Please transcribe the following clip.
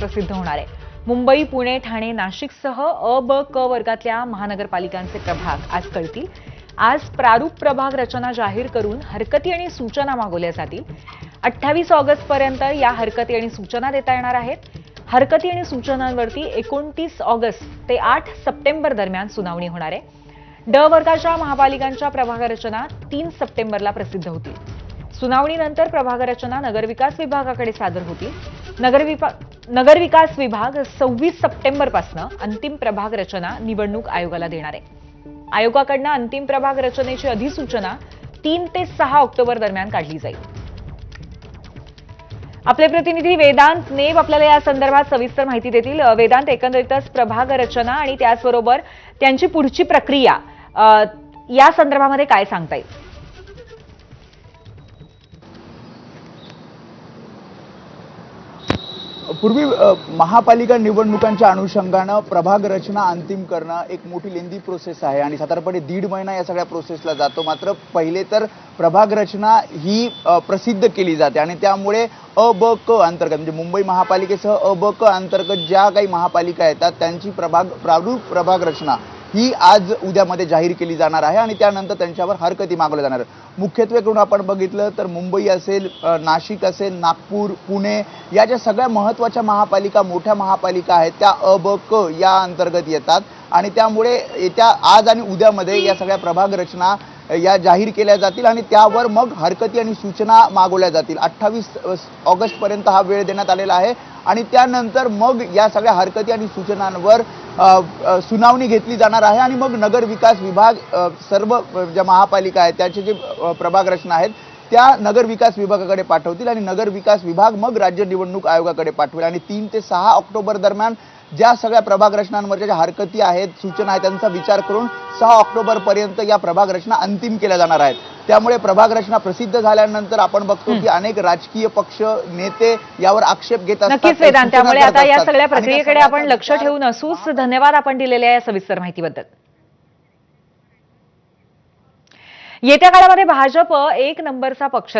प्रसिद्ध होणार आहे। मुंबई, पुणे, ठाणे, नाशिकसह अ, ब, क वर्गातल्या महानगरपालिकांचे प्रभाग आज कळतील। आज प्रारूप प्रभाग रचना जाहीर करून हरकती आणि सूचना मागवल्या जातील। 28 ऑगस्टपर्यंत या हरकती आणि सूचना देता येणार आहेत। हरकती आणि सूचनांवरती 29 ऑगस्ट ते 8 सप्टेंबर दरम्यान सुनावणी होणार आहे। ड वर्गाच्या महापालिकांच्या प्रभाग रचना 3 सप्टेंबरला प्रसिद्ध होतील। सुनावणीनंतर प्रभाग रचना नगरविकास विभागाकडे सादर होतील। नगरविकास विभाग 26 सप्टेंबरपासून अंतिम प्रभाग रचना निवडणूक आयोगाला देणार आहे। आयोगाकडून अंतिम प्रभाग रचनेची अधिसूचना 3 ते 6 ऑक्टोबर दरम्यान काढली जाईल। आपले प्रतिनिधी वेदांत नेब आपल्याला या संदर्भात सविस्तर माहिती देतील। वेदांत, एकंदरीतच प्रभाग रचना आणि त्याचबरोबर त्यांची पुढची प्रक्रिया या संदर्भामध्ये काय सांगता येईल? पूर्वी महापालिका निवडणुकांच्या अनुषंगानं प्रभाग रचना अंतिम करणं एक मोठी लेंदी प्रोसेस आहे आणि साधारणपणे 1.5 महिना या सगळ्या प्रोसेसला जातो। मात्र पहिले तर प्रभाग रचना ही प्रसिद्ध केली जाते आणि त्यामुळे अ, ब, क अंतर्गत म्हणजे मुंबई महापालिकेसह अ, ब, क अंतर्गत ज्या काही महापालिका येतात त्यांची प्रारूप प्रभाग रचना ही आज उद्यामध्ये जाहीर केली जाणार आहे आणि त्यानंतर त्यांच्यावर हरकती मागवल्या जाणार आहेत। मुख्यत्वे करून आपण बघितलं तर मुंबई असेल, नाशिक असेल, नागपूर, पुणे या ज्या सगळ्या महत्त्वाच्या महापालिका, मोठ्या महापालिका आहेत त्या अ, ब, क या अंतर्गत येतात आणि त्यामुळे येत्या आज आणि उद्यामध्ये या सगळ्या प्रभाग रचना या जाहीर केल्या जातील आणि त्यावर मग हरकती आणि सूचना मागवल्या जातील। 28 ऑगस्टपर्यंत हा वेळ देण्यात आलेला आहे आणि त्यानंतर मग या सगळ्या हरकती आणि सूचनांवर सुनावणी घेतली जाणार आहे आणि मग नगर विकास विभाग सर्व ज्या महापालिका आहेत त्याचे जे प्रभाग रचना आहेत त्या नगर विकास विभागाकडे पाठवतील आणि नगर विकास विभाग मग राज्य निवडणूक आयोगाकडे पाठवेल आणि 3 ते 6 ऑक्टोबर दरम्यान ज्या सगळ्या प्रभाग रचनांवरच्या ज्या हरकती आहेत, सूचना आहेत त्यांचा विचार करून 6 ऑक्टोबर पर्यंत या प्रभाग रचना अंतिम केल्या जाणार आहेत। त्यामुळे प्रभाग रचना प्रसिद्ध झाल्यानंतर आपण बघतो की अनेक राजकीय पक्ष, नेते यावर आक्षेप घेत असतात। नक्कीच वेदांत, त्यामुळे आता या सगळ्या प्रक्रियेकडे आपण लक्ष ठेवून असूच। धन्यवाद आपण दिलेल्या या सविस्तर माहितीबद्दल। येत्या काळामध्ये भाजप एक नंबरचा पक्ष